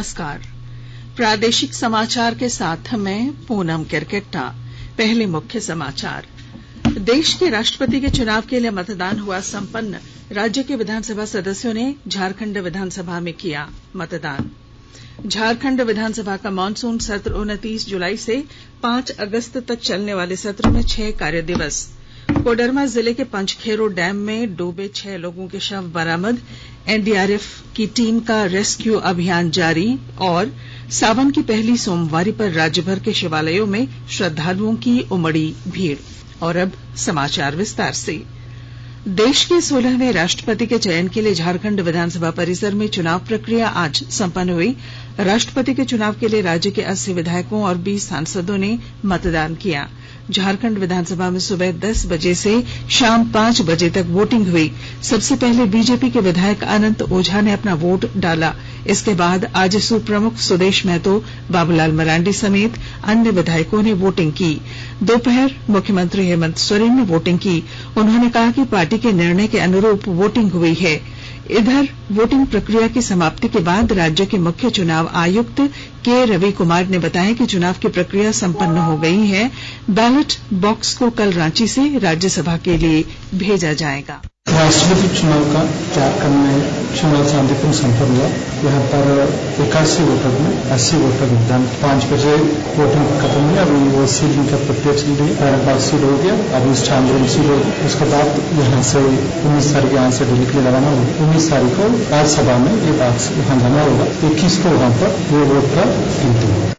नमस्कार। प्रादेशिक समाचार के साथ मैं पूनम किरकिट्टा। पहले मुख्य समाचार। देश के राष्ट्रपति के चुनाव के लिए मतदान हुआ संपन्न। राज्य के विधानसभा सदस्यों ने झारखंड विधानसभा में किया मतदान। झारखंड विधानसभा का मॉनसून सत्र 29 जुलाई से 5 अगस्त तक चलने वाले सत्र में 6 कार्य दिवस। कोडरमा जिले के पंचखेरो डैम में डूबे 6 लोगों के शव बरामद। एनडीआरएफ की टीम का रेस्क्यू अभियान जारी। और सावन की पहली सोमवारी पर राज्यभर के शिवालयों में श्रद्धालुओं की उमड़ी भीड़। और अब समाचार विस्तार से। देश के 16वें राष्ट्रपति के चयन के लिए झारखंड विधानसभा परिसर में चुनाव प्रक्रिया आज संपन्न हुई। राष्ट्रपति के चुनाव के लिए राज्य के 80 विधायकों और 20 सांसदों ने मतदान किया। झारखंड विधानसभा में सुबह 10 बजे से शाम 5 बजे तक वोटिंग हुई। सबसे पहले बीजेपी के विधायक अनंत ओझा ने अपना वोट डाला। इसके बाद आजसू प्रमुख सुदेश महतो, बाबूलाल मरांडी समेत अन्य विधायकों ने वोटिंग की। दोपहर मुख्यमंत्री हेमंत सोरेन ने वोटिंग की। उन्होंने कहा कि पार्टी के निर्णय के अनुरूप वोटिंग हुई है। इधर वोटिंग प्रक्रिया की समाप्ति के बाद राज्य के मुख्य चुनाव आयुक्त के रवि कुमार ने बताया कि चुनाव की प्रक्रिया संपन्न हो गई है। बैलेट बॉक्स को कल रांची से राज्यसभा के लिए भेजा जाएगा। राष्ट्रपति चुनाव का झारखंड में चुनाव शांतिपूर्ण संपन्न हुआ। यहाँ पर 81 वोटर में 80 वोटर मतदान। 5 बजे वोटिंग खत्म हुई। अभी वो सीलिंग का प्रक्रिया चल रही है। बैलेट सील हो गया। अभी स्ट्रांग सील हो गया। उसके बाद यहाँ से 19 तारीख यहाँ से दिल्ली के लिए रवाना होगा। 19 तारीख को राज्यसभा में ये बात यहाँ जमा होगा। 21 को वहाँ पर ये वोट का गिनती होगा।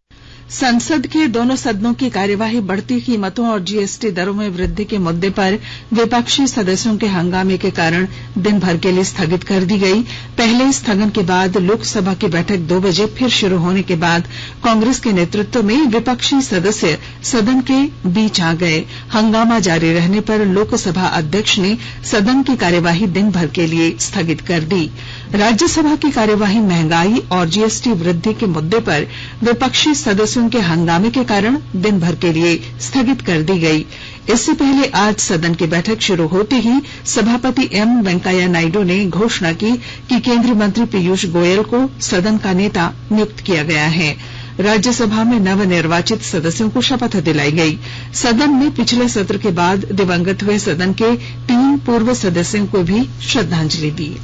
संसद के दोनों सदनों की कार्यवाही बढ़ती कीमतों और जीएसटी दरों में वृद्धि के मुद्दे पर विपक्षी सदस्यों के हंगामे के कारण दिन भर के लिए स्थगित कर दी गई। पहले स्थगन के बाद लोकसभा की बैठक 2 बजे फिर शुरू होने के बाद कांग्रेस के नेतृत्व में विपक्षी सदस्य सदन के बीच आ गए। हंगामा जारी रहने पर लोकसभा अध्यक्ष ने सदन की कार्यवाही दिन भर के लिए स्थगित कर दी। राज्यसभा की कार्यवाही महंगाई और जीएसटी वृद्धि के मुद्दे पर विपक्षी सदस्यों के हंगामे के कारण दिन भर के लिए स्थगित कर दी गई। इससे पहले आज सदन की बैठक शुरू होते ही सभापति एम वेंकैया नायडू ने घोषणा की कि केंद्रीय मंत्री पीयूष गोयल को सदन का नेता नियुक्त किया गया है। राज्यसभा में नवनिर्वाचित सदस्यों को शपथ दिलाई गई। सदन में पिछले सत्र के बाद दिवंगत हुए सदन के 3 पूर्व सदस्यों को भी श्रद्धांजलि दी।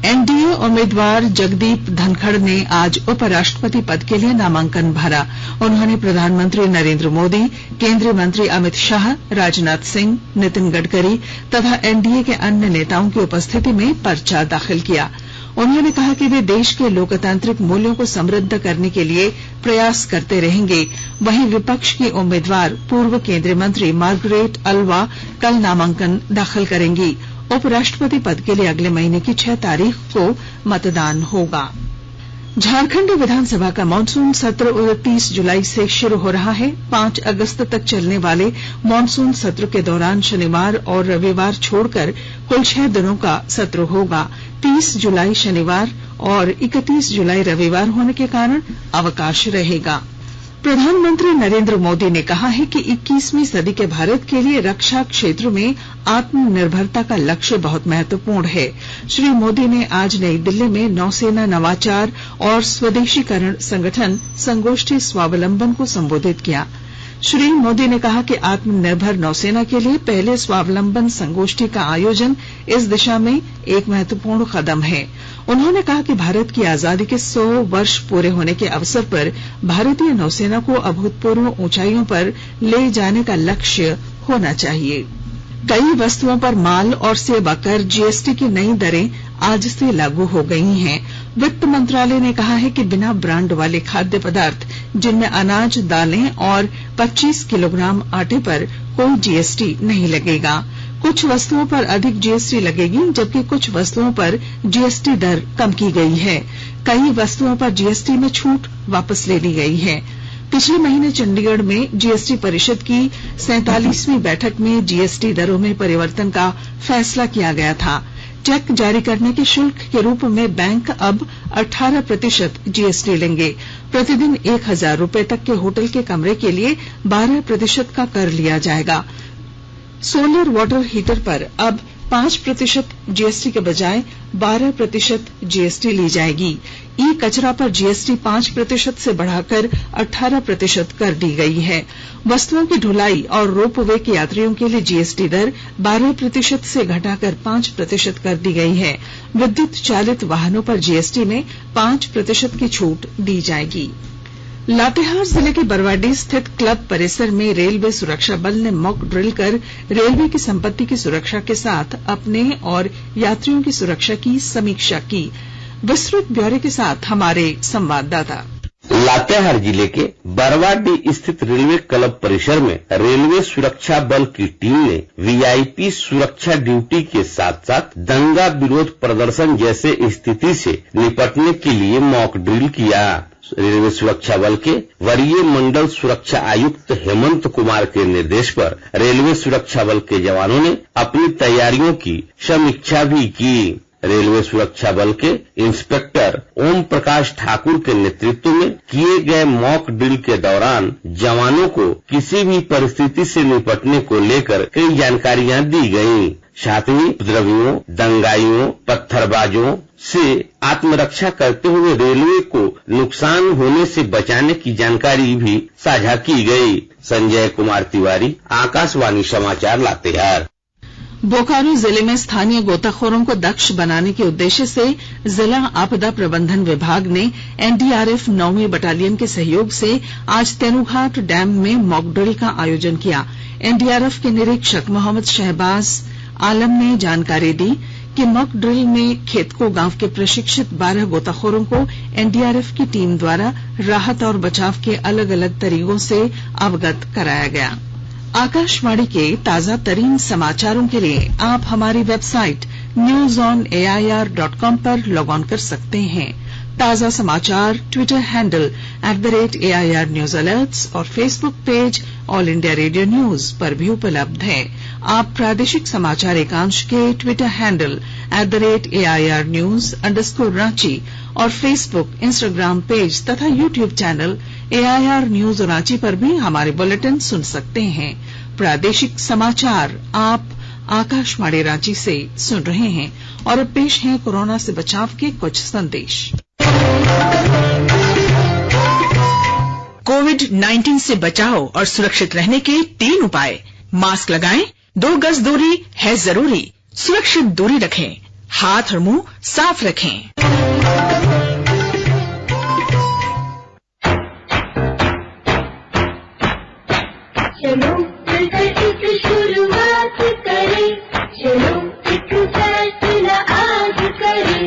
एनडीए उम्मीदवार जगदीप धनखड़ ने आज उपराष्ट्रपति पद के लिए नामांकन भरा। उन्होंने प्रधानमंत्री नरेंद्र मोदी, केंद्रीय मंत्री अमित शाह, राजनाथ सिंह, नितिन गडकरी तथा एनडीए के अन्य नेताओं की उपस्थिति में पर्चा दाखिल किया। उन्होंने कहा कि वे देश के लोकतांत्रिक मूल्यों को समृद्ध करने के लिए प्रयास करते रहेंगे। वहीं विपक्ष की उम्मीदवार पूर्व केंद्रीय मंत्री मार्गरेट अल्वा कल नामांकन दाखिल करेंगी। उपराष्ट्रपति पद के लिए अगले महीने की 6 तारीख को मतदान होगा। झारखंड विधानसभा का मॉनसून सत्र 29 जुलाई से शुरू हो रहा है। 5 अगस्त तक चलने वाले मॉनसून सत्र के दौरान शनिवार और रविवार छोड़कर कुल 6 दिनों का सत्र होगा। 30 जुलाई शनिवार और 31 जुलाई रविवार होने के कारण अवकाश रहेगा। प्रधानमंत्री नरेंद्र मोदी ने कहा है कि 21वीं सदी के भारत के लिए रक्षा क्षेत्र में आत्मनिर्भरता का लक्ष्य बहुत महत्वपूर्ण है। श्री मोदी ने आज नई दिल्ली में नौसेना नवाचार और स्वदेशीकरण संगठन संगोष्ठी स्वावलंबन को संबोधित किया। श्री मोदी ने कहा कि आत्मनिर्भर नौसेना के लिए पहले स्वावलंबन संगोष्ठी का आयोजन इस दिशा में एक महत्वपूर्ण कदम है। उन्होंने कहा कि भारत की आजादी के 100 वर्ष पूरे होने के अवसर पर भारतीय नौसेना को अभूतपूर्व ऊंचाइयों पर ले जाने का लक्ष्य होना चाहिए। कई वस्तुओं पर माल और सेवा कर जीएसटी की नई दरें आज से लागू हो गई हैं। वित्त मंत्रालय ने कहा है कि बिना ब्रांड वाले खाद्य पदार्थ जिनमें अनाज, दालें और 25 किलोग्राम आटे पर कोई जीएसटी नहीं लगेगा। कुछ वस्तुओं पर अधिक जीएसटी लगेगी, जबकि कुछ वस्तुओं पर जीएसटी दर कम की गई है। कई वस्तुओं पर जीएसटी में छूट वापस ले ली गई है। पिछले महीने चंडीगढ़ में जीएसटी परिषद की 47वीं बैठक में जीएसटी दरों में परिवर्तन का फैसला किया गया था। चेक जारी करने के शुल्क के रूप में बैंक अब 18% जीएसटी लेंगे। प्रतिदिन 1000 रुपए तक के होटल के कमरे के लिए 12% का कर लिया जाएगा। सोलर वाटर हीटर पर अब 5% जीएसटी के बजाय 12% जीएसटी ली जाएगी। ई कचरा पर जीएसटी 5% से बढ़ाकर 18% कर दी गई है। वस्तुओं की ढुलाई और रोपवे के यात्रियों के लिए जीएसटी दर 12% से घटाकर 5% कर दी गई है। विद्युत चालित वाहनों पर जीएसटी में 5% की छूट दी जाएगी। लातेहार जिले के बरवाडीह स्थित क्लब परिसर में रेलवे सुरक्षा बल ने मॉक ड्रिल कर रेलवे की संपत्ति की सुरक्षा के साथ अपने और यात्रियों की सुरक्षा की समीक्षा की। विस्तृत ब्यौरे के साथ हमारे संवाददाता। लातेहार जिले के बरवाडीह स्थित रेलवे क्लब परिसर में रेलवे सुरक्षा बल की टीम ने वीआईपी सुरक्षा ड्यूटी के साथ साथ दंगा विरोध प्रदर्शन जैसे स्थिति से निपटने के लिए मॉक ड्रिल किया। रेलवे सुरक्षा बल के वरीय मंडल सुरक्षा आयुक्त हेमंत कुमार के निर्देश पर रेलवे सुरक्षा बल के जवानों ने अपनी तैयारियों की समीक्षा भी की। रेलवे सुरक्षा बल के इंस्पेक्टर ओम प्रकाश ठाकुर के नेतृत्व में किए गए मॉक ड्रिल के दौरान जवानों को किसी भी परिस्थिति से निपटने को लेकर कई जानकारियां दी गयी। साथ ही उपद्रवियों, दंगाइयों, पत्थरबाजों से आत्मरक्षा करते हुए रेलवे को नुकसान होने से बचाने की जानकारी भी साझा की गई। संजय कुमार तिवारी, आकाशवाणी समाचार, लातेहार। बोकारो जिले में स्थानीय गोताखोरों को दक्ष बनाने के उद्देश्य से जिला आपदा प्रबंधन विभाग ने एनडीआरएफ 9वीं बटालियन के सहयोग से आज तेनुघाट डैम में मॉक ड्रिल का आयोजन किया। एनडीआरएफ के निरीक्षक मोहम्मद शहबाज आलम ने जानकारी दी कि मॉक ड्रिल में खेतको गांव के प्रशिक्षित 12 गोताखोरों को एनडीआरएफ की टीम द्वारा राहत और बचाव के अलग अलग तरीकों से अवगत कराया गया। आकाशवाणी के ताजा तरीन समाचारों के लिए आप हमारी वेबसाइट newsonair.com पर लॉग ऑन कर सकते हैं। ताजा समाचार Twitter handle @AIR News Alerts और Facebook page all India radio news पर भी उपलब्ध है। आप प्रादेशिक समाचार एकांश के ट्विटर हैंडल @AIR News _ और फेसबुक, इंस्टाग्राम पेज तथा YouTube channel AIR News Ranchi पर भी हमारे बुलेटिन सुन सकते हैं। प्रादेशिक समाचार आप आकाशवाणी रांची से सुन रहे हैं और अब पेश है कोरोना से बचाव के कुछ संदेश। कोविड-19 से बचाव और सुरक्षित रहने के 3 उपाय। मास्क लगाएं, 2 गज दूरी है जरूरी, सुरक्षित दूरी रखें, हाथ और मुंह साफ रखें। चलो मिलकर एक शुरुआत करें, चलो एक फैसला आज करें,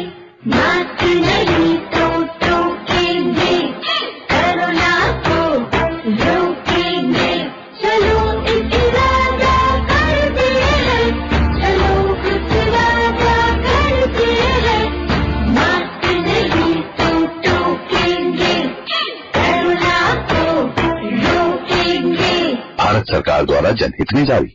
मास्क नहीं तो टोकेंगे, कोरोना को रोकेंगे, चलो एक इरादा करते हैं, चलो एक इरादा करते हैं, मास्क नहीं तो टोकेंगे, कोरोना को रोकेंगे। भारत सरकार द्वारा जनहित में जारी।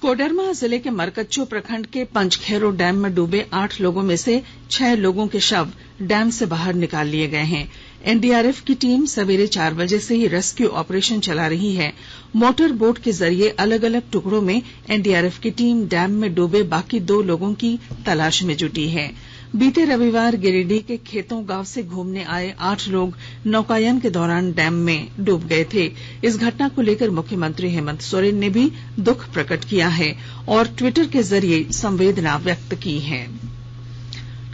कोडरमा जिले के मरकच्चो प्रखंड के पंचखेरो डैम में डूबे 8 लोगों में से 6 लोगों के शव डैम से बाहर निकाल लिए गए हैं। एनडीआरएफ की टीम सवेरे 4 बजे से ही रेस्क्यू ऑपरेशन चला रही है। मोटर बोट के जरिए अलग अलग टुकड़ों में एनडीआरएफ की टीम डैम में डूबे बाकी 2 लोगों की तलाश में जुटी है। बीते रविवार गिरिडीह के खेतों गांव से घूमने आए 8 लोग नौकायन के दौरान डैम में डूब गए थे। इस घटना को लेकर मुख्यमंत्री हेमंत सोरेन ने भी दुख प्रकट किया है और ट्विटर के जरिए संवेदना व्यक्त की है।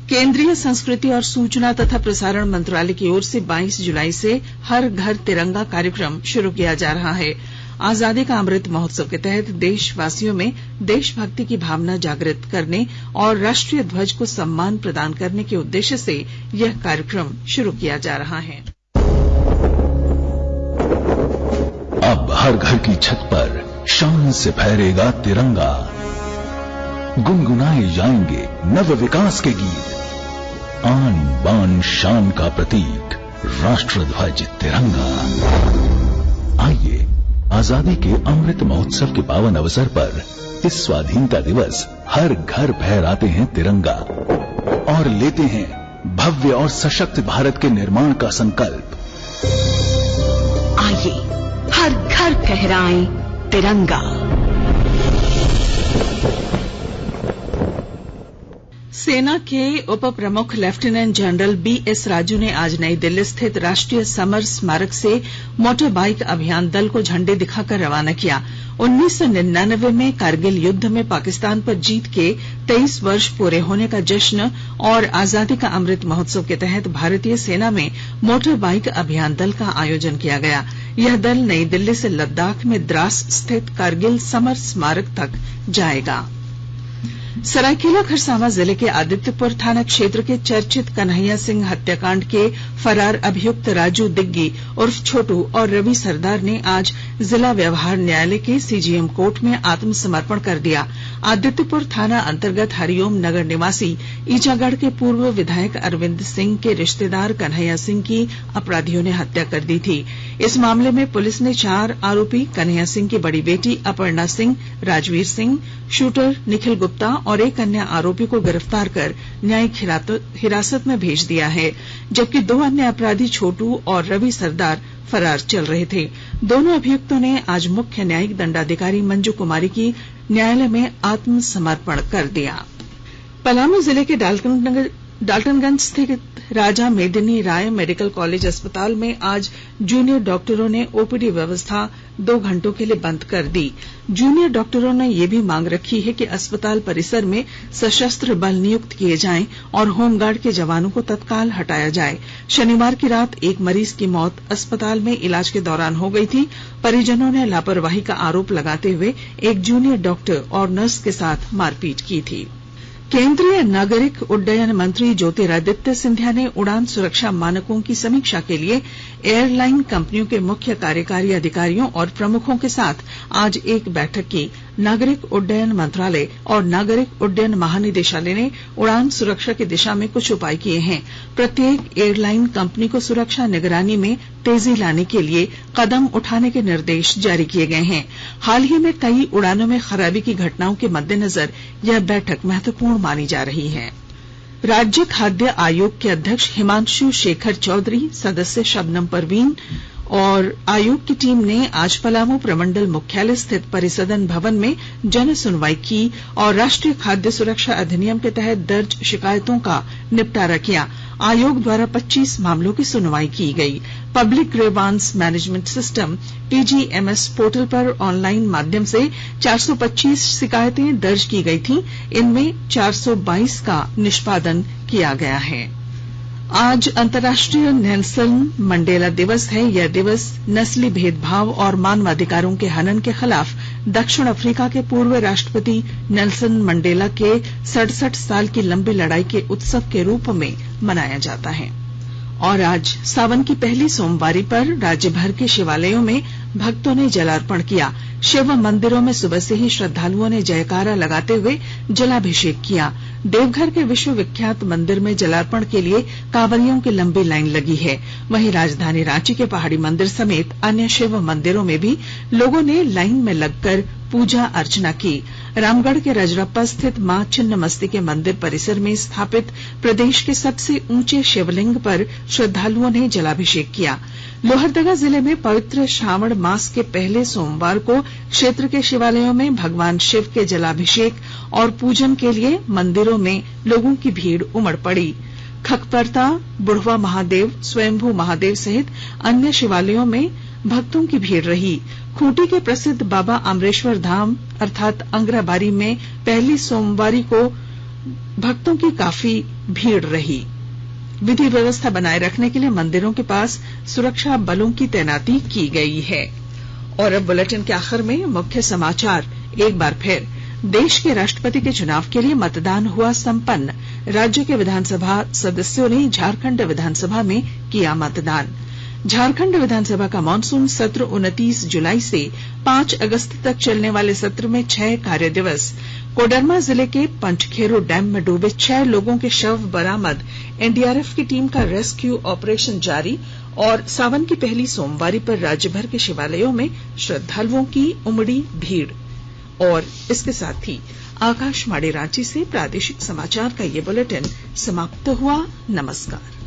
केंद्रीय संस्कृति और सूचना तथा प्रसारण मंत्रालय की ओर से 22 जुलाई से हर घर तिरंगा कार्यक्रम शुरू किया जा रहा है। आजादी का अमृत महोत्सव के तहत देशवासियों में देशभक्ति की भावना जागृत करने और राष्ट्रीय ध्वज को सम्मान प्रदान करने के उद्देश्य से यह कार्यक्रम शुरू किया जा रहा है। अब हर घर की छत पर शान से फहरेगा तिरंगा, गुनगुनाए जाएंगे नव विकास के गीत, आन बान शान का प्रतीक राष्ट्र ध्वज तिरंगा। आइए आजादी के अमृत महोत्सव के पावन अवसर पर इस स्वाधीनता दिवस हर घर फहराते हैं तिरंगा और लेते हैं भव्य और सशक्त भारत के निर्माण का संकल्प। आइए हर घर फहराएं तिरंगा। सेना के उप प्रमुख लेफ्टिनेंट जनरल बीएस राजू ने आज नई दिल्ली स्थित राष्ट्रीय समर स्मारक से मोटर बाइक अभियान दल को झंडी दिखाकर रवाना किया। 1999 में कारगिल युद्ध में पाकिस्तान पर जीत के 23 वर्ष पूरे होने का जश्न और आजादी का अमृत महोत्सव के तहत भारतीय सेना में मोटर बाइक अभियान दल का आयोजन किया गया। यह दल नई दिल्ली से लद्दाख में द्रास स्थित कारगिल समर स्मारक तक जाएगा। सरायकेला खरसावां जिले के आदित्यपुर थाना क्षेत्र के चर्चित कन्हैया सिंह हत्याकांड के फरार अभियुक्त राजू दिग्गी उर्फ छोटू और रवि सरदार ने आज जिला व्यवहार न्यायालय के सीजीएम कोर्ट में आत्मसमर्पण कर दिया। आदित्यपुर थाना अंतर्गत हरिओम नगर निवासी ईचागढ़ के पूर्व विधायक अरविंद सिंह के रिश्तेदार कन्हैया सिंह की अपराधियों ने हत्या कर दी थी। इस मामले में पुलिस ने 4 आरोपी कन्हैया सिंह की बड़ी बेटी अपर्णा सिंह, राजवीर सिंह, शूटर निखिल गुप्ता और एक अन्य आरोपी को गिरफ्तार कर न्यायिक हिरासत में भेज दिया है, जबकि 2 अन्य अपराधी छोटू और रवि सरदार फरार चल रहे थे। दोनों अभियुक्तों ने आज मुख्य न्यायिक दंडाधिकारी मंजू कुमारी की न्यायालय में आत्मसमर्पण कर दिया। पलामू जिले के डाल्टनगंज स्थित राजा मेदिनी राय मेडिकल कॉलेज अस्पताल में आज जूनियर डॉक्टरों ने ओपीडी व्यवस्था 2 घंटों के लिए बंद कर दी। जूनियर डॉक्टरों ने यह भी मांग रखी है कि अस्पताल परिसर में सशस्त्र बल नियुक्त किए जाएं और होमगार्ड के जवानों को तत्काल हटाया जाए। शनिवार की रात एक मरीज की मौत अस्पताल में इलाज के दौरान हो गई थी। परिजनों ने लापरवाही का आरोप लगाते हुए एक जूनियर डॉक्टर और नर्स के साथ मारपीट की थी। केंद्रीय नागरिक उड्डयन मंत्री ज्योतिरादित्य सिंधिया ने उड़ान सुरक्षा मानकों की समीक्षा के लिए एयरलाइन कंपनियों के मुख्य कार्यकारी अधिकारियों और प्रमुखों के साथ आज एक बैठक की। नागरिक उड्डयन मंत्रालय और नागरिक उड्डयन महानिदेशालय ने उड़ान सुरक्षा की दिशा में कुछ उपाय किए हैं। प्रत्येक एयरलाइन कंपनी को सुरक्षा निगरानी में तेजी लाने के लिए कदम उठाने के निर्देश जारी किए गए हैं। हाल ही में कई उड़ानों में खराबी की घटनाओं के मद्देनजर यह बैठक महत्वपूर्ण मानी जा रही है। राज्य खाद्य आयोग के अध्यक्ष हिमांशु शेखर चौधरी, सदस्य शबनम परवीन और आयोग की टीम ने आज पलामू प्रमंडल मुख्यालय स्थित परिसदन भवन में जन सुनवाई की और राष्ट्रीय खाद्य सुरक्षा अधिनियम के तहत दर्ज शिकायतों का निपटारा किया। आयोग द्वारा 25 मामलों की सुनवाई की गई। Public grievance management system PGMS portal पर ऑनलाइन माध्यम से 425 शिकायतें दर्ज की गई थी। इनमें 422 का निष्पादन किया गया है। आज अंतर्राष्ट्रीय नेल्सन मंडेला दिवस है। यह दिवस नस्ली भेदभाव और मानवाधिकारों के हनन के खिलाफ दक्षिण अफ्रीका के पूर्व राष्ट्रपति नेल्सन मंडेला के 67 साल की लंबी लड़ाई के उत्सव के रूप में मनाया जाता है। और आज सावन की पहली सोमवारी पर राज्य भर के शिवालयों में भक्तों ने जलार्पण किया। शिव मंदिरों में सुबह से ही श्रद्धालुओं ने जयकारा लगाते हुए जलाभिषेक किया। देवघर के विश्वविख्यात मंदिर में जलार्पण के लिए कांवरियों की लंबी लाइन लगी है। वहीं राजधानी रांची के पहाड़ी मंदिर समेत अन्य शिव मंदिरों में भी लोगों ने लाइन में लगकर पूजा अर्चना की। रामगढ़ के रजरप्पा स्थित मां छिन्नमस्ती के मंदिर परिसर में स्थापित प्रदेश के सबसे ऊंचे शिवलिंग पर श्रद्धालुओं ने जलाभिषेक किया। लोहरदगा जिले में पवित्र श्रावण मास के पहले सोमवार को क्षेत्र के शिवालयों में भगवान शिव के जलाभिषेक और पूजन के लिए मंदिरों में लोगों की भीड़ उमड़ पड़ी। खकपरता, बुढ़वा महादेव, स्वयंभू महादेव सहित अन्य शिवालयों में भक्तों की भीड़ रही। खूंटी के प्रसिद्ध बाबा अमरेश्वर धाम अर्थात अंग्राबारी में पहली सोमवारी को भक्तों की काफी भीड़ रही। विधि व्यवस्था बनाए रखने के लिए मंदिरों के पास सुरक्षा बलों की तैनाती की गई है। और अब बुलेटिन के आखिर में मुख्य समाचार एक बार फिर। देश के राष्ट्रपति के चुनाव के लिए मतदान हुआ संपन्न। राज्य के विधानसभा सदस्यों ने झारखंड विधानसभा में किया मतदान। झारखंड विधानसभा का मानसून सत्र 29 जुलाई से 5 अगस्त तक चलने वाले सत्र में 6 कार्य दिवस। कोडरमा जिले के पंचखेरो डैम में डूबे 6 लोगों के शव बरामद। एनडीआरएफ की टीम का रेस्क्यू ऑपरेशन जारी। और सावन की पहली सोमवारी पर राज्य भर के शिवालयों में श्रद्धालुओं की उमड़ी भीड़। और इसके साथ ही आकाशवाणी रांची से प्रादेशिक समाचार का ये बुलेटिन समाप्त हुआ। नमस्कार।